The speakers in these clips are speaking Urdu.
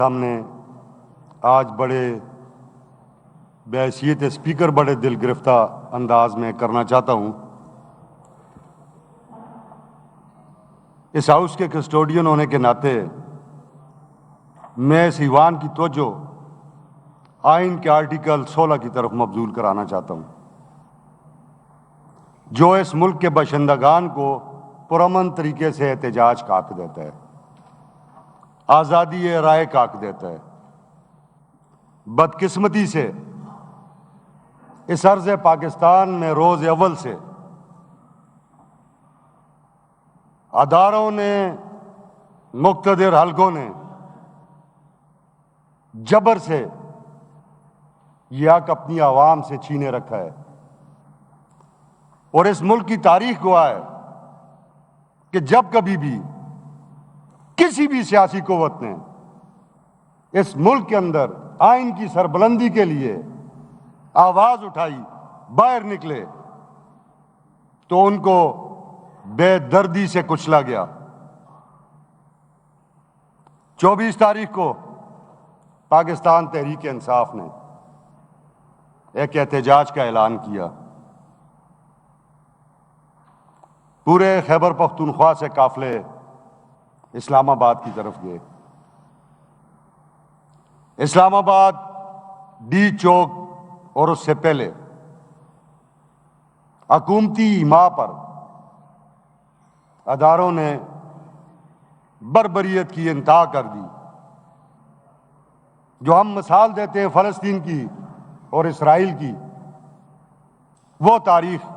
سامنے آج بڑے بحیثیت اسپیکر بڑے دل گرفتہ انداز میں کرنا چاہتا ہوں۔ اس ہاؤس کے کسٹوڈین ہونے کے ناطے میں اس ایوان کی توجہ آئین کے آرٹیکل 16 کی طرف مبذول کرانا چاہتا ہوں، جو اس ملک کے باشندگان کو پرامن طریقے سے احتجاج کا حق دیتا ہے، آزادی رائے کا حق دیتا ہے۔ بدقسمتی سے اس عرض پاکستان میں روز اول سے اداروں نے، مقتدر حلقوں نے جبر سے یہ حق اپنی عوام سے چھینے رکھا ہے، اور اس ملک کی تاریخ گواہ ہے کہ جب کبھی بھی کسی بھی سیاسی قوت نے اس ملک کے اندر آئین کی سربلندی کے لیے آواز اٹھائی، باہر نکلے، تو ان کو بے دردی سے کچلا گیا۔ 24 تاریخ کو پاکستان تحریک انصاف نے ایک احتجاج کا اعلان کیا۔ پورے خیبر پختونخوا سے قافلے اسلام آباد کی طرف گئے۔ اسلام آباد ڈی چوک اور اس سے پہلے حکومتی ایما پر اداروں نے بربریت کی انتہا کر دی۔ جو ہم مثال دیتے ہیں فلسطین کی اور اسرائیل کی، وہ تاریخ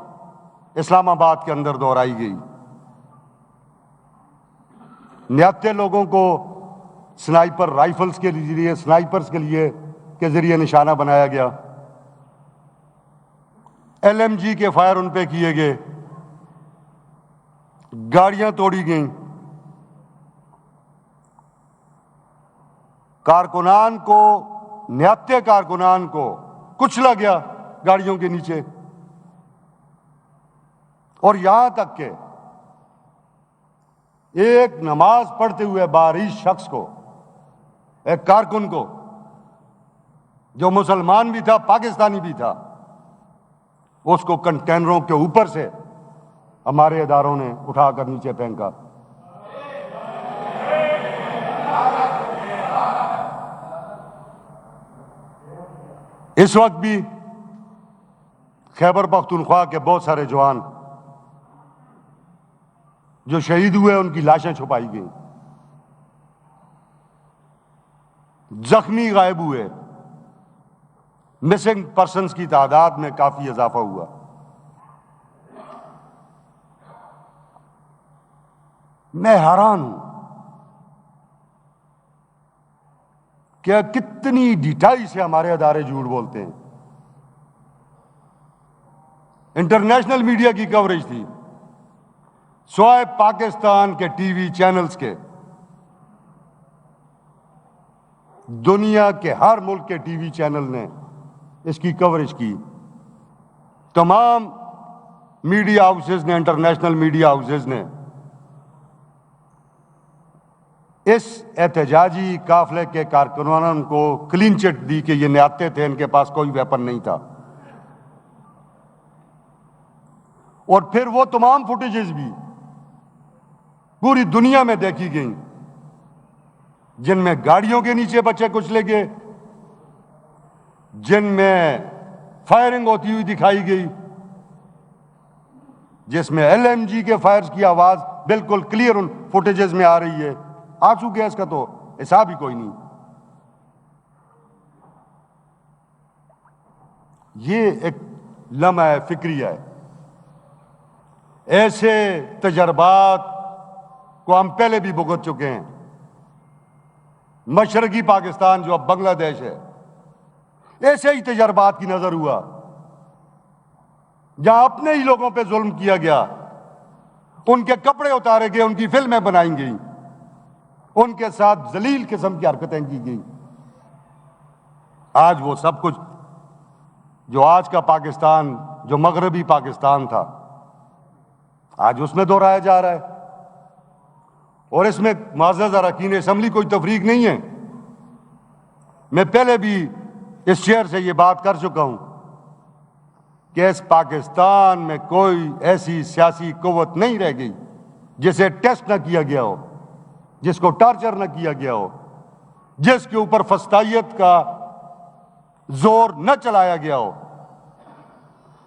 اسلام آباد کے اندر دہرائی گئی۔ نہتے لوگوں کو سنائپر رائفلز کے ذریعے، سنائپرز کے ذریعے نشانہ بنایا گیا، LMG کے فائر ان پہ کیے گئے، گاڑیاں توڑی گئیں، کارکنان کو، نہتے کارکنان کو کچلا گیا گاڑیوں کے نیچے، اور یہاں تک کہ ایک نماز پڑھتے ہوئے باریش شخص کو، ایک کارکن کو جو مسلمان بھی تھا، پاکستانی بھی تھا، اس کو کنٹینروں کے اوپر سے ہمارے اداروں نے اٹھا کر نیچے پھینکا۔ اس وقت بھی خیبر پختونخوا کے بہت سارے جوان جو شہید ہوئے، ان کی لاشیں چھپائی گئیں، زخمی غائب ہوئے، مسنگ پرسنز کی تعداد میں کافی اضافہ ہوا۔ میں حیران ہوں کہ کتنی ڈیٹائی سے ہمارے ادارے جھوٹ بولتے ہیں۔ انٹرنیشنل میڈیا کی کوریج تھی، سوائے پاکستان کے ٹی وی چینلز کے، دنیا کے ہر ملک کے ٹی وی چینل نے اس کی کوریج کی۔ تمام میڈیا ہاؤسز نے، انٹرنیشنل میڈیا ہاؤسز نے اس احتجاجی قافلے کے کارکنان کو کلین چٹ دی کہ یہ نہتے تھے، ان کے پاس کوئی ویپن نہیں تھا۔ اور پھر وہ تمام فوٹیجز بھی پوری دنیا میں دیکھی گئیں جن میں گاڑیوں کے نیچے بچے کچلے گئے، جن میں فائرنگ ہوتی ہوئی دکھائی گئی، جس میں LMG کے فائرز کی آواز بالکل کلیئر ان فوٹیجز میں آ رہی ہے۔ آنسو گیس کا تو حساب ہی کوئی نہیں۔ یہ ایک لمحہ فکری ہے۔ ایسے تجربات کو ہم پہلے بھی بھگت چکے ہیں۔ مشرقی پاکستان جو اب بنگلہ دیش ہے، ایسے ہی تجربات کی نظر ہوا، جہاں اپنے ہی لوگوں پہ ظلم کیا گیا، ان کے کپڑے اتارے گئے، ان کی فلمیں بنائی گئیں، ان کے ساتھ ذلیل قسم کی حرکتیں کی گئیں۔ آج وہ سب کچھ جو آج کا پاکستان، جو مغربی پاکستان تھا، آج اس میں دہرایا جا رہا ہے۔ اور اس میں معزز اراکین اسمبلی کوئی تفریق نہیں ہے، میں پہلے بھی اس شعر سے یہ بات کر چکا ہوں کہ اس پاکستان میں کوئی ایسی سیاسی قوت نہیں رہ گئی جسے ٹیسٹ نہ کیا گیا ہو، جس کو ٹارچر نہ کیا گیا ہو، جس کے اوپر فسطائیت کا زور نہ چلایا گیا ہو،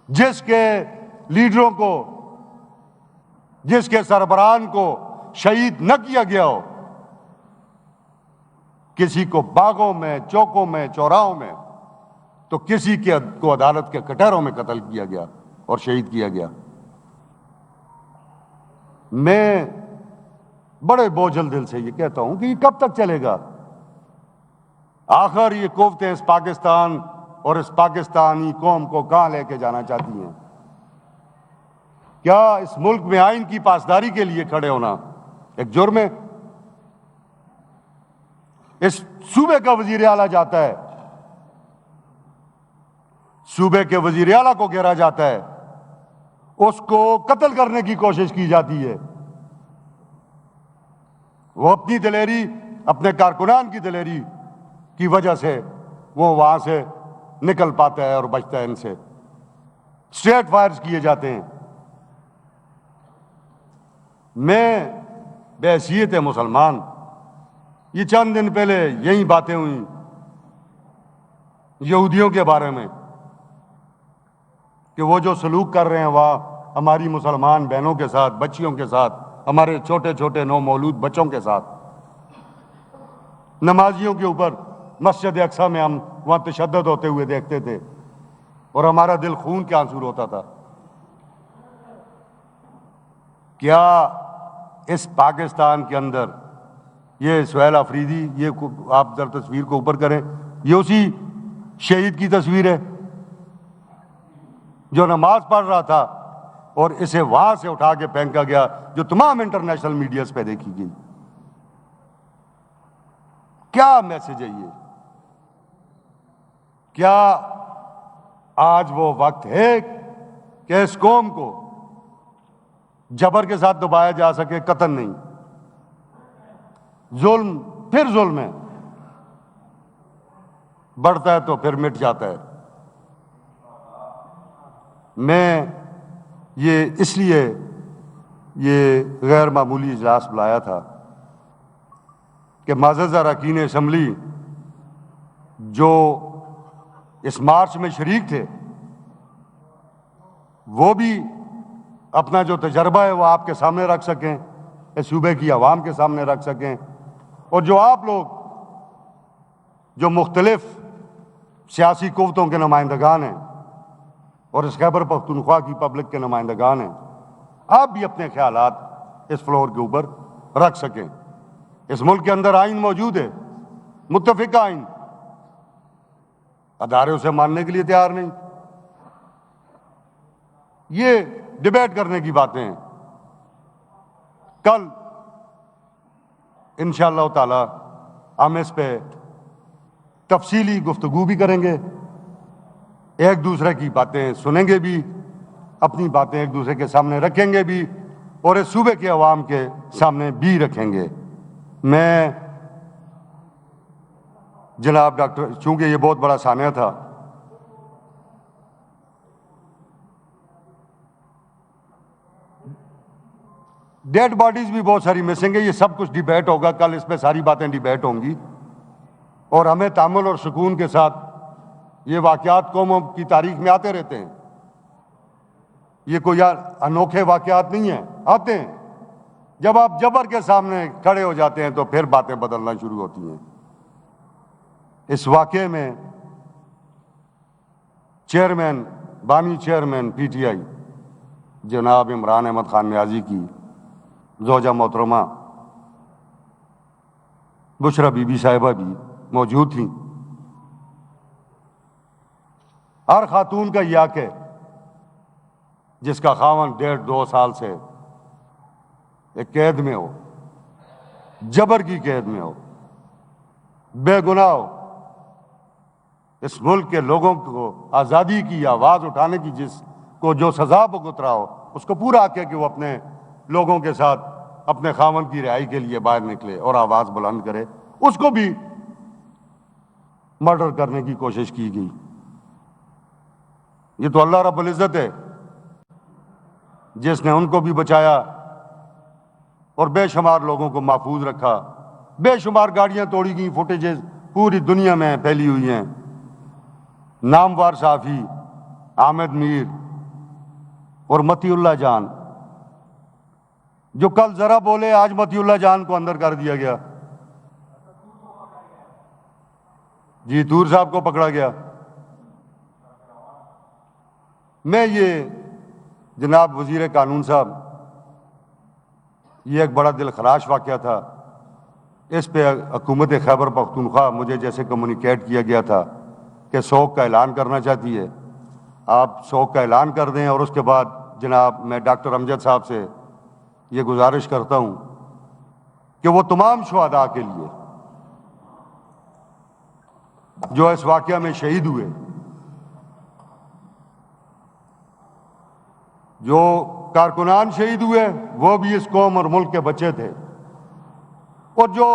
جس کے لیڈروں کو، جس کے سربراہان کو شہید نہ کیا گیا ہو، کسی کو باغوں میں، چوکوں میں، چوراہوں میں، تو کسی کو عدالت کے کٹہروں میں قتل کیا گیا اور شہید کیا گیا۔ میں بڑے بوجھل دل سے یہ کہتا ہوں کہ یہ کب تک چلے گا؟ آخر یہ قوتیں اس پاکستان اور اس پاکستانی قوم کو کہاں لے کے جانا چاہتی ہیں؟ کیا اس ملک میں آئین کی پاسداری کے لیے کھڑے ہونا ایک جرم ہے؟ اس صوبے کا وزیر اعلیٰ جاتا ہے، صوبے کے وزیر اعلیٰ کو گھیرا جاتا ہے، اس کو قتل کرنے کی کوشش کی جاتی ہے، وہ اپنی دلیری، اپنے کارکنان کی دلیری کی وجہ سے وہ وہاں سے نکل پاتا ہے اور بچتا ہے ان سے۔ اسٹریٹ فائرز کیے جاتے ہیں۔ میں بحیثیت مسلمان، یہ چند دن پہلے یہی باتیں ہوئیں یہودیوں کے بارے میں کہ وہ جو سلوک کر رہے ہیں وہاں ہماری مسلمان بہنوں کے ساتھ، بچیوں کے ساتھ، ہمارے چھوٹے چھوٹے نو مولود بچوں کے ساتھ، نمازیوں کے اوپر مسجد اقصی میں ہم وہاں تشدد ہوتے ہوئے دیکھتے تھے اور ہمارا دل خون کے آنسو ہوتا تھا۔ کیا اس پاکستان کے اندر یہ سہیل آفریدی، یہ آپ ذرا تصویر کو اوپر کریں، یہ اسی شہید کی تصویر ہے جو نماز پڑھ رہا تھا اور اسے وہاں سے اٹھا کے پھینکا گیا، جو تمام انٹرنیشنل میڈیاز پہ دیکھی گئی۔ کیا میسج ہے یہ؟ کیا آج وہ وقت ہے کہ اس قوم کو جبر کے ساتھ دبایا جا سکے؟ قطعاً نہیں۔ ظلم پھر ظلم ہے، بڑھتا ہے تو پھر مٹ جاتا ہے۔ میں یہ اس لیے یہ غیر معمولی اجلاس بلایا تھا کہ معزز اراکین اسمبلی جو اس مارچ میں شریک تھے، وہ بھی اپنا جو تجربہ ہے وہ آپ کے سامنے رکھ سکیں، اس صوبے کی عوام کے سامنے رکھ سکیں، اور جو آپ لوگ جو مختلف سیاسی قوتوں کے نمائندگان ہیں اور اس خیبر پختونخوا کی پبلک کے نمائندگان ہیں، آپ بھی اپنے خیالات اس فلور کے اوپر رکھ سکیں۔ اس ملک کے اندر آئین موجود ہے، متفقہ آئین، ادارے اسے ماننے کے لیے تیار نہیں۔ یہ ڈیبیٹ کرنے کی باتیں ہیں۔ کل انشاءاللہ تعالی ہم اس پہ تفصیلی گفتگو بھی کریں گے، ایک دوسرے کی باتیں سنیں گے بھی، اپنی باتیں ایک دوسرے کے سامنے رکھیں گے بھی، اور اس صوبے کے عوام کے سامنے بھی رکھیں گے۔ میں جناب ڈاکٹر، چونکہ یہ بہت بڑا سانحہ تھا، ڈیڈ باڈیز بھی بہت ساری مسنگ ہے، یہ سب کچھ ڈیبیٹ ہوگا کل، اس پہ ساری باتیں ڈیبیٹ ہوں گی، اور ہمیں تحمل اور سکون کے ساتھ یہ واقعات قوموں کی تاریخ میں آتے رہتے ہیں، یہ کوئی انوکھے واقعات نہیں ہیں، آتے ہیں۔ جب آپ جبر کے سامنے کھڑے ہو جاتے ہیں تو پھر باتیں بدلنا شروع ہوتی ہیں۔ اس واقعے میں چیئرمین، بانی چیئرمین پی ٹی آئی جناب عمران احمد خان نیازی کی زوجہ محترمہ بشرا بی بی صاحبہ بھی موجود تھیں۔ ہر خاتون کا یہ حق ہے جس کا خاوند 1.5-2 سال سے ایک قید میں ہو، جبر کی قید میں ہو، بے گناہ ہو، اس ملک کے لوگوں کو آزادی کی آواز اٹھانے کی جس کو جو سزا بھگت رہا ہو، اس کو پورا حق ہے کہ وہ اپنے لوگوں کے ساتھ اپنے خاوند کی رہائی کے لیے باہر نکلے اور آواز بلند کرے۔ اس کو بھی مرڈر کرنے کی کوشش کی گئی. یہ تو اللہ رب العزت ہے جس نے ان کو بھی بچایا اور بے شمار لوگوں کو محفوظ رکھا. بے شمار گاڑیاں توڑی گئیں، فوٹیجز پوری دنیا میں پھیلی ہوئی ہیں. نامور صحافی حامد میر اور متی اللہ جان، جو کل ذرا بولے آج متی اللہ جان کو اندر کر دیا گیا. جی طور صاحب کو پکڑا گیا. میں یہ جناب وزیر قانون صاحب، یہ ایک بڑا دل خراش واقعہ تھا. اس پہ حکومت خیبر پختونخوا مجھے جیسے کمیونیکیٹ کیا گیا تھا کہ سوگ کا اعلان کرنا چاہتی ہے، آپ سوگ کا اعلان کر دیں. اور اس کے بعد جناب میں ڈاکٹر امجد صاحب سے یہ گزارش کرتا ہوں کہ وہ تمام شہداء کے لیے جو اس واقعہ میں شہید ہوئے، جو کارکنان شہید ہوئے وہ بھی اس قوم اور ملک کے بچے تھے، اور جو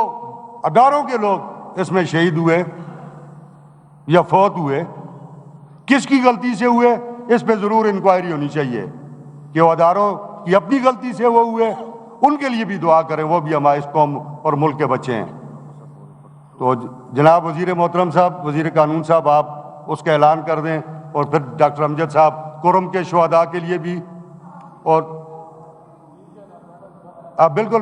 ہزاروں کے لوگ اس میں شہید ہوئے یا فوت ہوئے، کس کی غلطی سے ہوئے اس پہ ضرور انکوائری ہونی چاہیے کہ وہ ہزاروں کی اپنی غلطی سے وہ ہوئے. ان کے لیے بھی دعا کریں، وہ بھی ہمارے اس قوم اور ملک کے بچے ہیں. تو جناب وزیر محترم صاحب، وزیر قانون صاحب، آپ اس کا اعلان کر دیں. اور پھر ڈاکٹر امجد صاحب کرم کے شہداء کے لیے بھی. اور بالکل